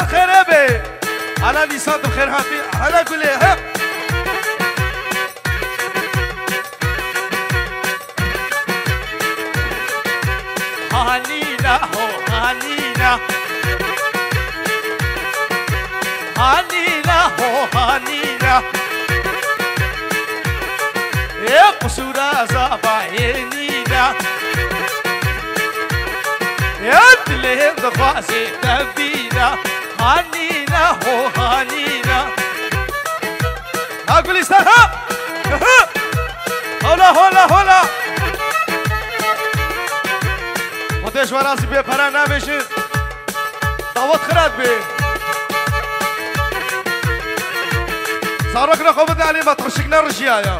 الخير ابي على لسان الخير هاتي هلا قول لي ها هانينا هو هانينا هانينا هو هانينا يا قصورة زباينينا يا اللي ضفاسي تبينا هانينا هو هانينا أقول استها هلا هلا هلا وديش وراسي بيه پرا نمیشه دعوت خرد بيه سارك رخوبت علي ما تخشكنا الرجيايا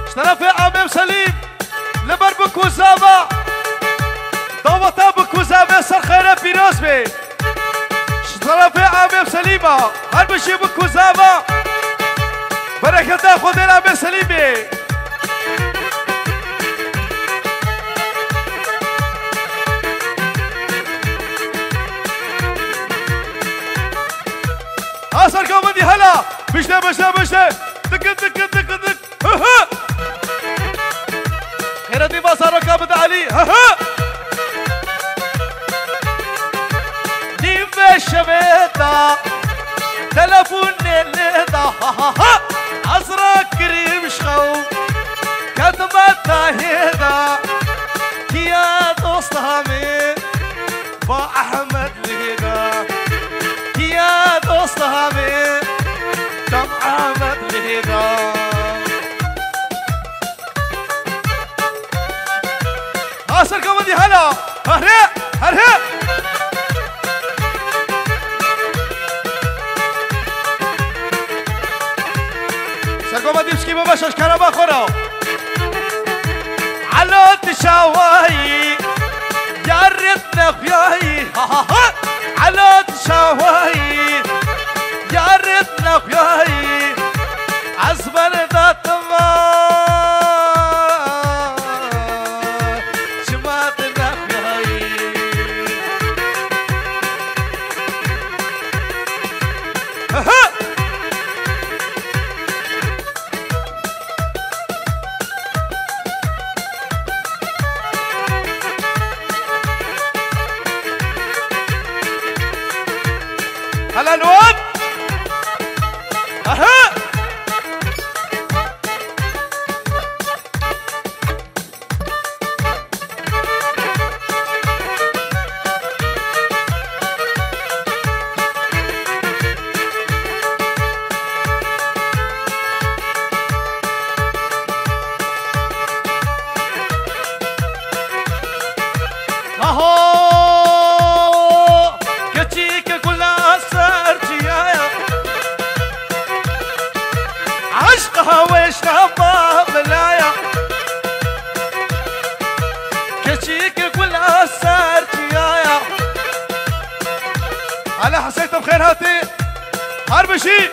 اشترفي عميم سليم لبر بكوزابا دوتا بكوزابا سر خيره بيروز بي اشترفي عميم سليمة هل بشي بكوزابا بركة خودين عميم سليم بي أسر قومدي هلا بشنا بشنا بشنا دك دك دك دك ها خيرتي بصارو كابد علي ها ديف الشبيطة تلفون الليطة ها عصرا كريم شخو كتبت هيدا كيا دوستها من با أحمد لهدا كيا دوستها من دم أحمد لهدا أسر كمدي هلا هرهي هرهي سر كمدي بشكي بباشش كربا خورا على تشاواي يا ريتنا خياي على تشاواي يا ريتنا خياي عزبر ذات ما هلا نواب اها على حسيتم خير هاتي هربشي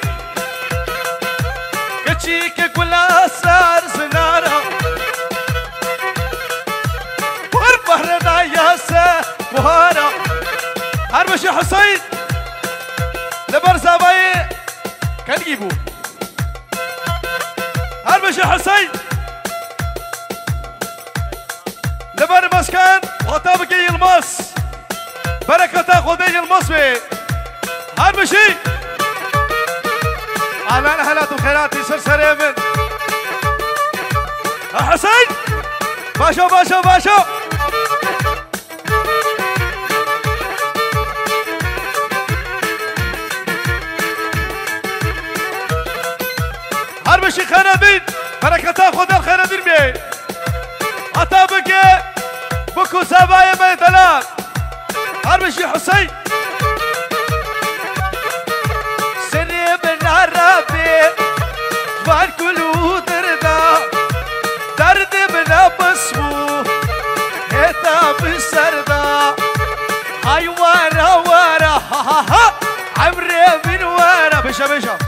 كتشيك كلها صار زنارة والبحر داياسة بهارة هربشي حسين لبرزاباي كان جيبو هربشي حسين لبر مسكن وطابق يلمس بركة خدي يلمس بي هربشي أهلا أهلا وخيراتي سرسري من حسين باشو باشو باشو هربشي خيراتي بركة خدي الخيراتي بي أطابق بكو سبايا بيتلان هربشي حسين جوان كلو درد بنا بسمو هتا بسردا هاي وارا وارا باشا باشا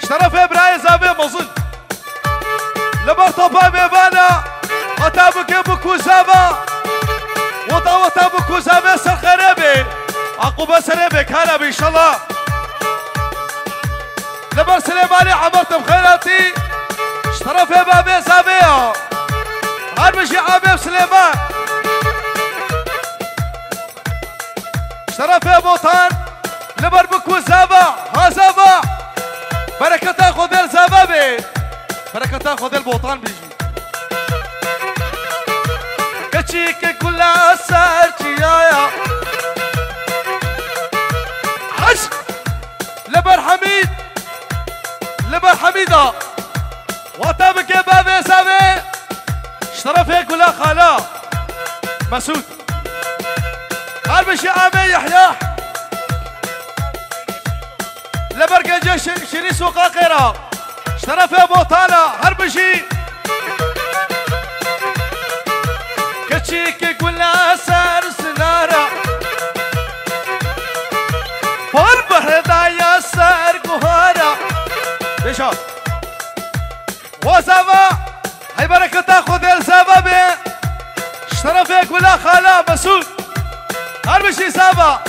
اشترفه براي زابي مصل لبر طبا ميبانا وطابك بكو زابا وطا بكو زابي سر خرابي عقوبة سرابي كان ان شاء الله لبر سليماني عمرتم خيراتي اشترفه بابي زابي هربشي عبيب سليمان اشترفه بوطان لبر بكو زابا ها زابا بركة خذ الزبابي بركة خذ البوطان بيجي كتشيك كلها سارتيايا عشق لبر حميد لبر حميدة وطابك يا بابي سامي اشترف هيك كلها خالا مسعود هربشي عامي يحيى لبرقة جيش شري سوقا قيرا اشترف يا بوطانا هربشي كتشيك كلها سار سنارة والبحر دايا سار قهارة بيشا وزابا هاي بركة تاخذ الزبابي اشترف يا كلها خالا مسعود هربشي سابا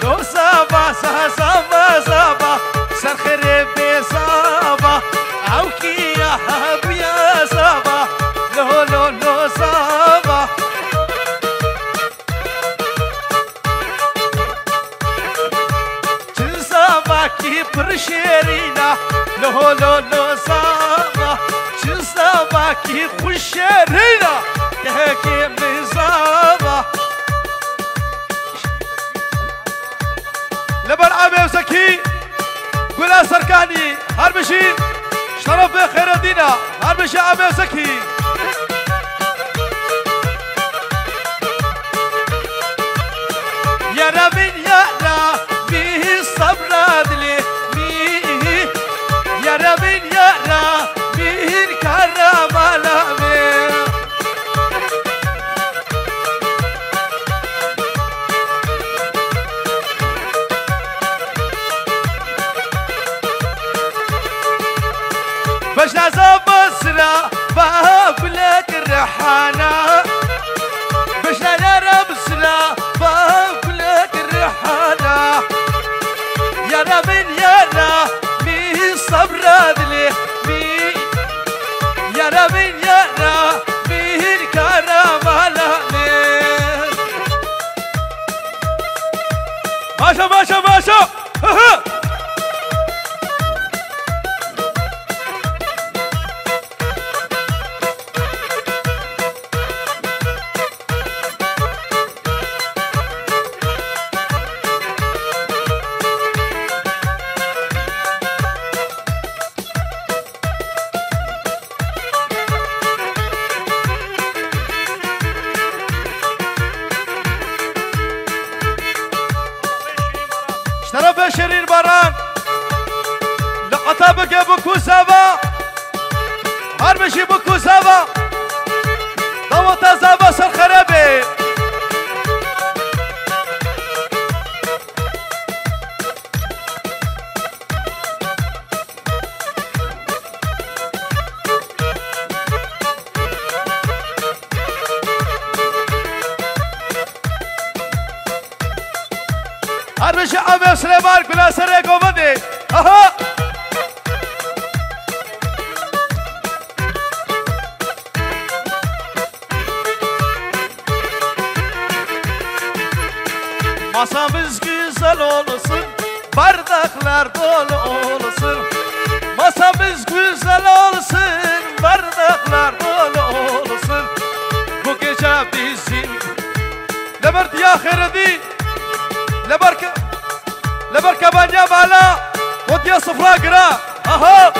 لو سابا سابا سابا سر خريبي سابا عوكي يا حبي يا سابا لو سابا چل سابا کی پرشیرینا لو سابا چل سابا کی خوشیرینا که کی مزابا لبر عامي وزكي قولا سركاني هربشي شرف بخير الدينا هربشي عامي وزكي يا رامين يا رامي صبر دلي مي يا رامين يا رامي كرم علامي باش نعزب السرا باكلك الريحانة باش نعرب السرا باكلك الريحانة يا رامين يا رامي صبر دلي مي يا رامين يا رامي الكرم علامي ماشا ماشا ماشا اشترف شرير باران لقطابك يا بكو زابا هربشي بكو زابا ضوطة زابا سر خرابي هربشي عامي سليمان كلها سريك ومدي اها Masamız güzel olsun, bardaklar dolu olsun. Masamız güzel olsun, bardaklar dolu olsun. Bu gece bizim لبرد يا خيردي لبركة بانيا مالا وديا صفرا قرا اها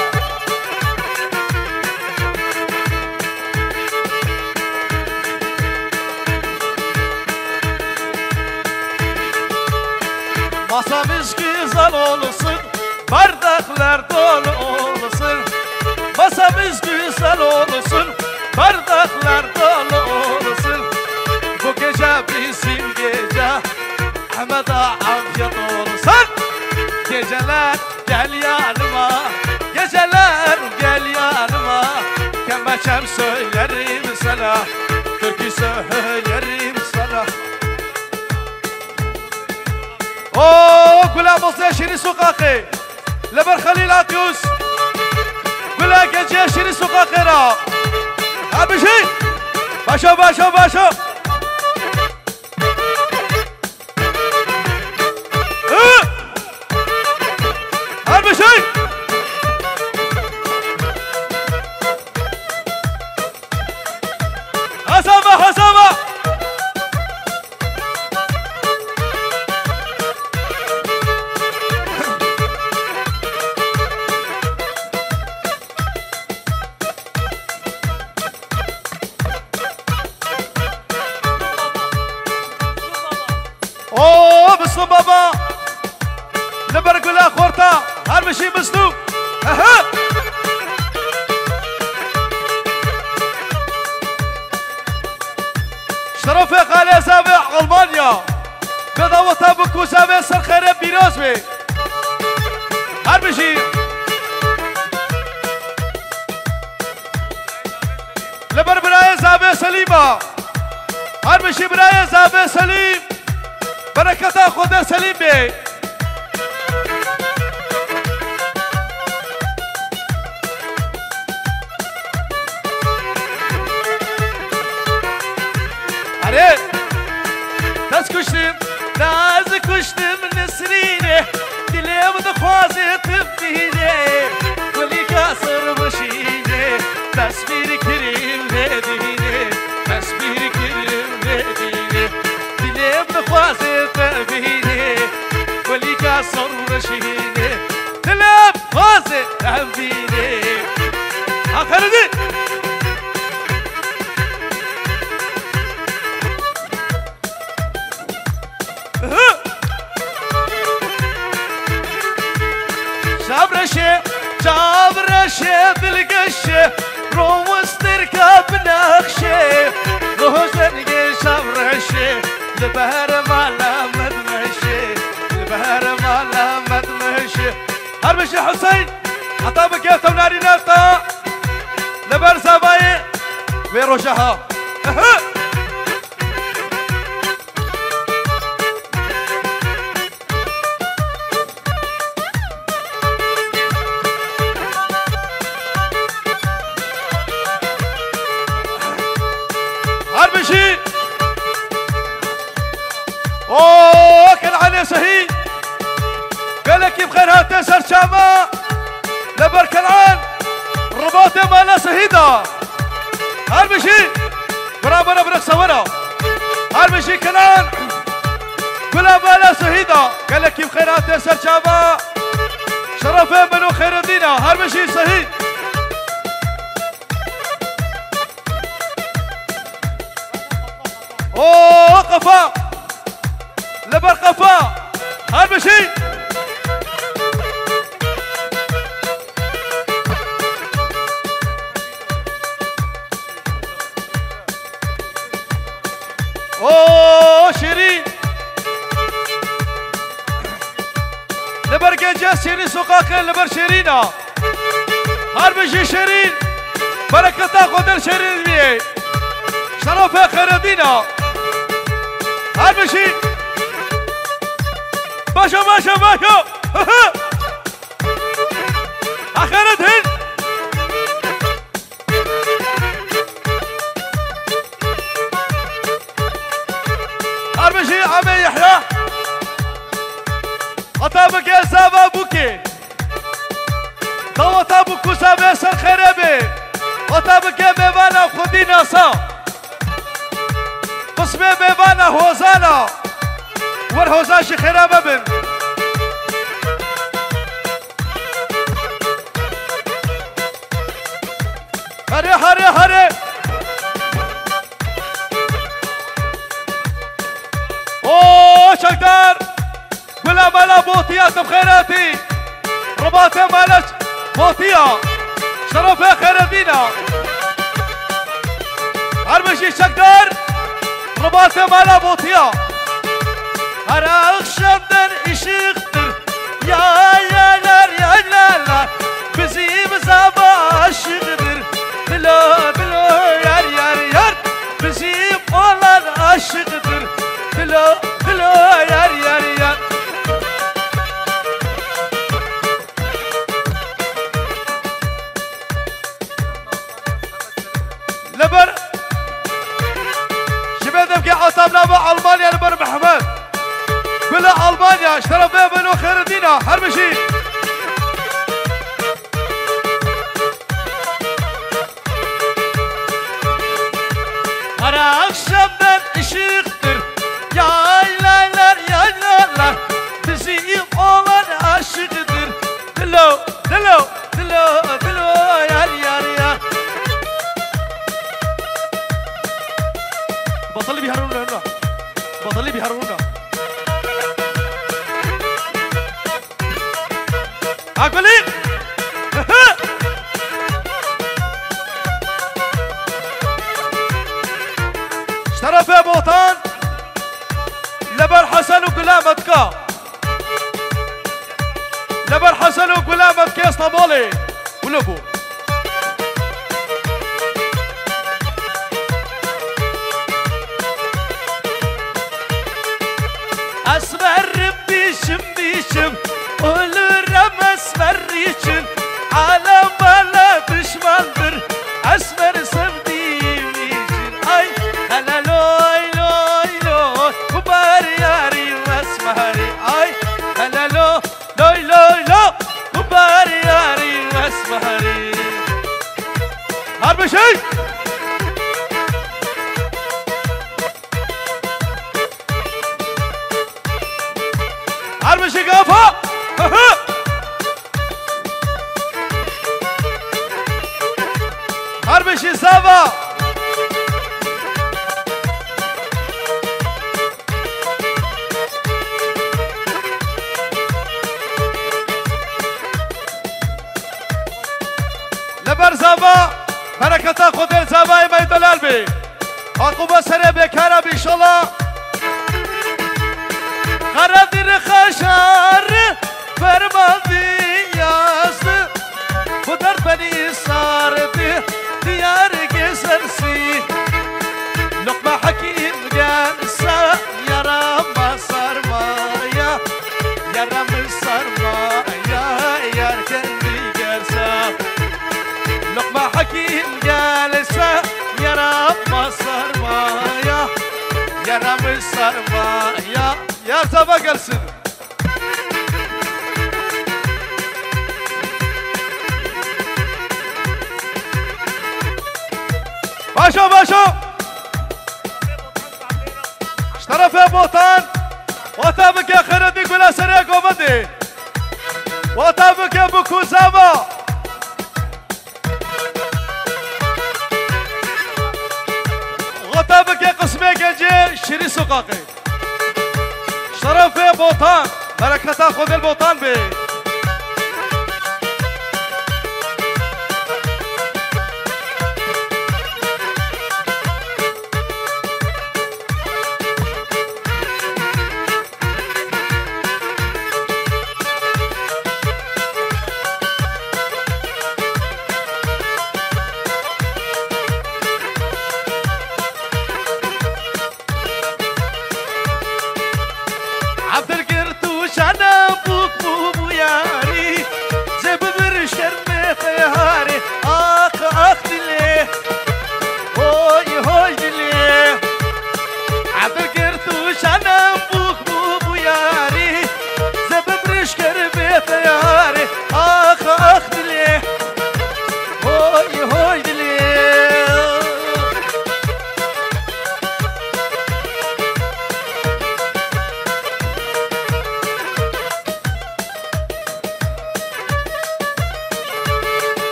Masamız güzel olsun, bardaklar dolu olsun. Masamız güzel olsun, bardaklar dolu olsun. Bu gece bizim gece, söylerim sana, türkü söylerim sana. Gula Bosna Şirin Sokakı, Leber Halil Akyüz, Gula Gece Şirin Sokakı'na. Abi şey, başa başa başa. Abi şey. Hasaba hasaba. Müslüm baba Lebergula Korta her bir şey Müslüm. شرف قال سابع ألمانيا بدأوا بكو سابع سر خير بيروز بي هر بشي لبر براي سابع سليمة هر بشي براي سابع سليم بركة خدا سليم بي Naz kuştum nesrine Dilim de khwazitim bine Kuli kasır başine Tasvir kirim nedine Tasvir kirim nedine Dilim de khwazitim bine Kuli kasır başine Dilim khwazitim bine Akharidi جابرشه بالقشه روستر كابنخشه روزنقي شابرشه البهر مالا مدمشه البهر مالا مدمشه هربشي حسين عطابك يا توناري نفطا لبر زباي ويروشها كان عليه سهي قال لك بخير هات سر شاما لبر كنعان رباطه مالا سهيدا هالمشي برابر برق صورة هالمشي كنعان كلها مالا سهيدا قال لك بخير هات سر شاما شرفه منو خير دينا هالمشي سهيد قفا لبر قفا هالمشي شيرين لبر جنجة شيرين سوقاقين لبر شيرينا هالمشي شيرين بركة خدر شيرين بيه شرفه خير دينا هالمشي باشا باشا باشا أخيرت هن هالمشي عمي يحيى أطابك يا سابا بوكي دوتا بوكو سابا سر خرابي أطابك يا بيبانا خدي ناسا قسمي بيبانا هوزانا ورهوزاشي خرابة بن هري هري هري شكدار ولا مالا بوطية بخيراتي رباطي مالاش بوطية شرفة خيراتينا هرمشي شكدار رباطي مالا بوطية هر اخشمدن اشيختر يا لا بزيم زابا اشيختر بلا ألمانيا اشترف بها بنو خير الدين حربشي أنا أخشبن ışıktır yaylaylar yaylaylar bizi olan aşıktır dilo dilo dilo dilo yar yar yar بطلي بيهرونا هنا بطلي بيهرونا عقبالي اشترف يا بوطان لبر حسن وقلامتك لبر حسن وقلامتك يا اسطنبولي ولبو اسمر بيشم بيشم ölürüm esmer için alem bana düşmandır esmer sevdiğim için ay hele loy loy loy bu bari yarim esmeri ay hele loy loy loy loy bu bari yarim esmeri harbi şey harbi şey kafa حربشي سافا لبر سافا بركة خدل سافا ما يدلال بي عقوبة سريع بكارا بإنشالله قرادير خشار فرماندي ياسد بدر بني صارتي ديار قسرسي لقمة حكيم جالسة يا رب صار مايا يا رب صار مايا يا ركني جالسة لقمة حكيم جالسة يا رب صار مايا يا رب صار مايا يا رب جالسة باشو باشو اشترف يا بوطان وطابك يا خردي قولا سريع قومدي وطابك يا بوكو زابا وطابك يا قسمي جنجي شري سقاقي اشترف يا بوطان بركة خذ البوطان بي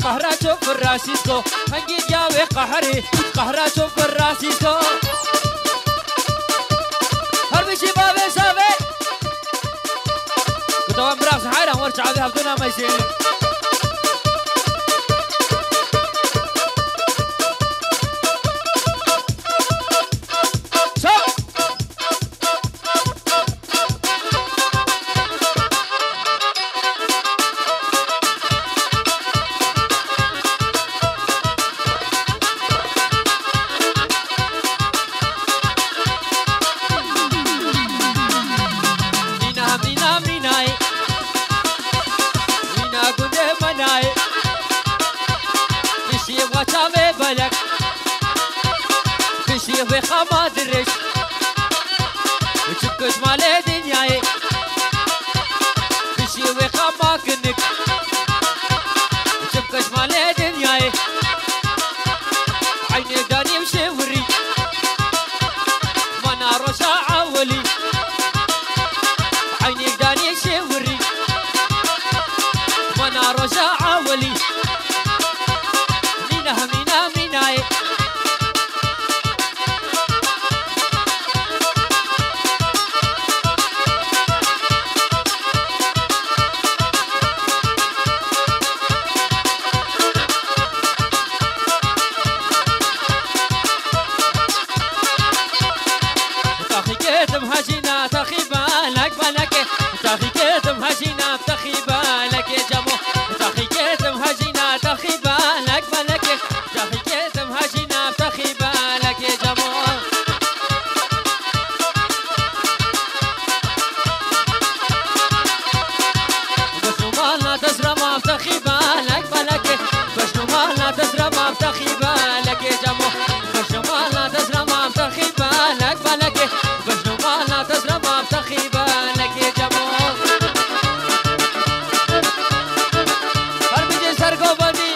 قهراتو فراسيسكو هنجي جاوي قهري قهراتو فراسيسكو هربي شبابي سابي كنتوا مراس حيران ورجع بها بدون ما يصير كشي بخما درش وشبكش مالي دنياي كشي بخما كنك وشبكش مالي دنياي عيني داني مشوري ما نارو شاعة ولي عيني داني مشوري ما نارو شاعة ولي مينا مينا ميناي هجينا تخي بالك بالك تخي كتم هجينا تخي بالك يا جمو تخي كتم هجينا تخي بالك بالك تخي كتم هجينا تخي بالك يا جمو بس مالنا تزرع ما تخي بالك بالك بس مالنا تزرع ما تخي بالك يا جمو بس مالنا تزرع ما تخي بالك بالك لا تزرع ما بتخي بالك يا جمال هربجي سرقو بدي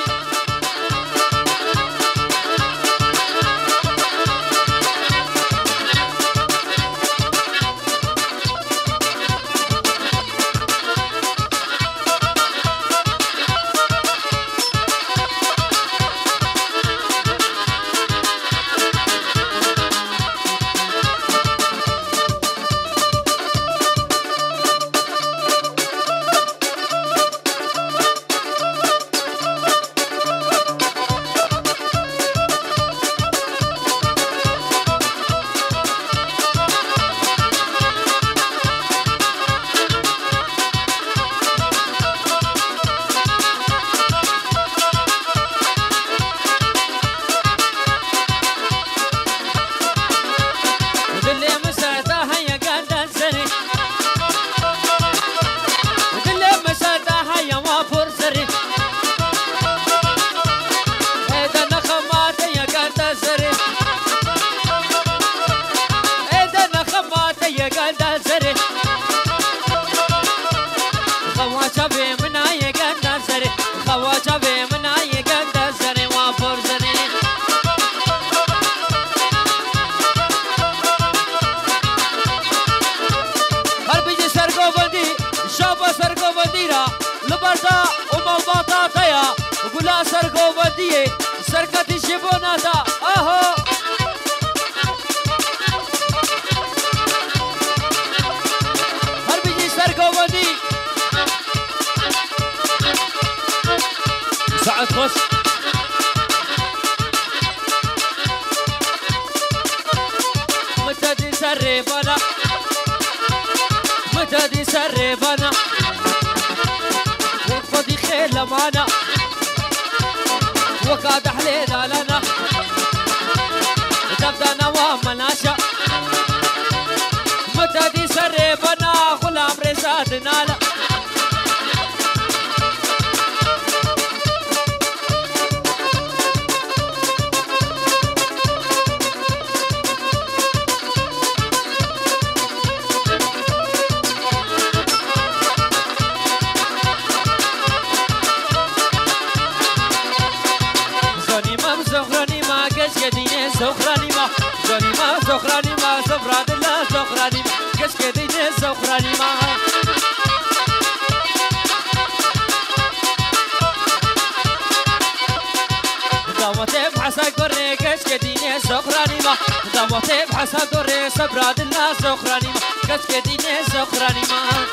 سركتي شبوناتا اهو هربجي سرقو ودي ساعة خوش متى دي سربنا متى دي سربنا وقفدي خيل معنا وقاد حلينا لنا تبدا نوام مناشا متى دي سربنا غلام رزادنا لا زخراني ما زوني ما زخراني ما زفراد الله زخراني ما كشك ديني زخراني ما داموتي بحسا قري كشك ديني زخراني ما داموتي بحسا قري زفراد الله زخراني ما كشك ديني زخراني ما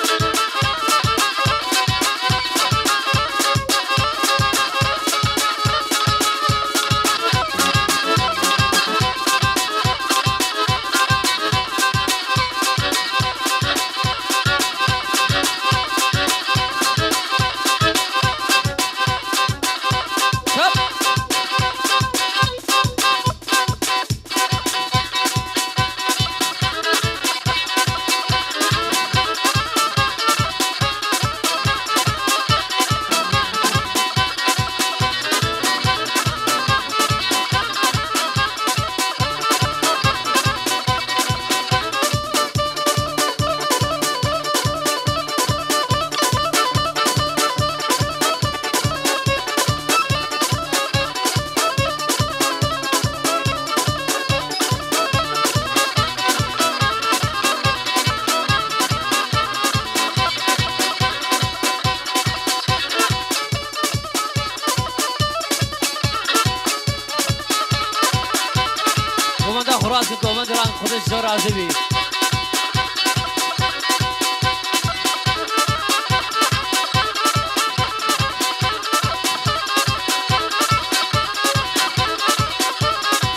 خودش زور عزبی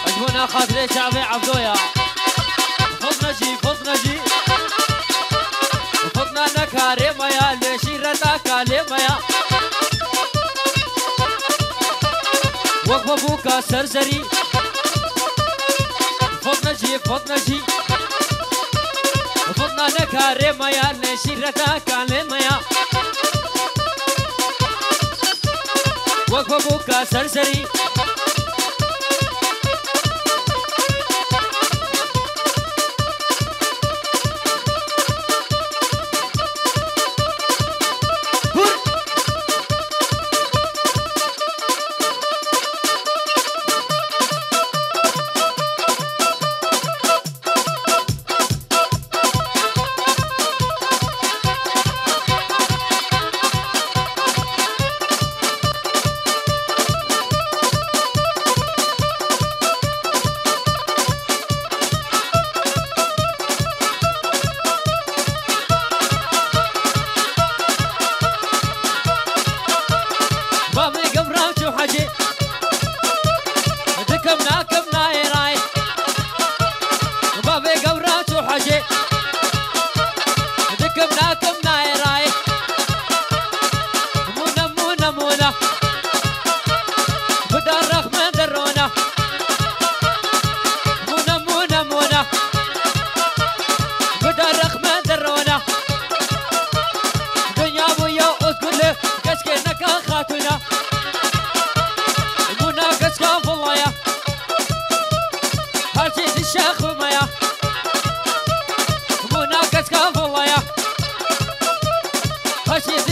اجبونا خاطر شعبي عبدويا فضنا جي فضنا نكاري مايا لشيرتا كالي مايا وقف بوكا سرزري فضنا جي فضنا نكاري مايا لشيرتا كالي مايا وقف بوكا سرزري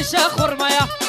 الشيخ ورمايا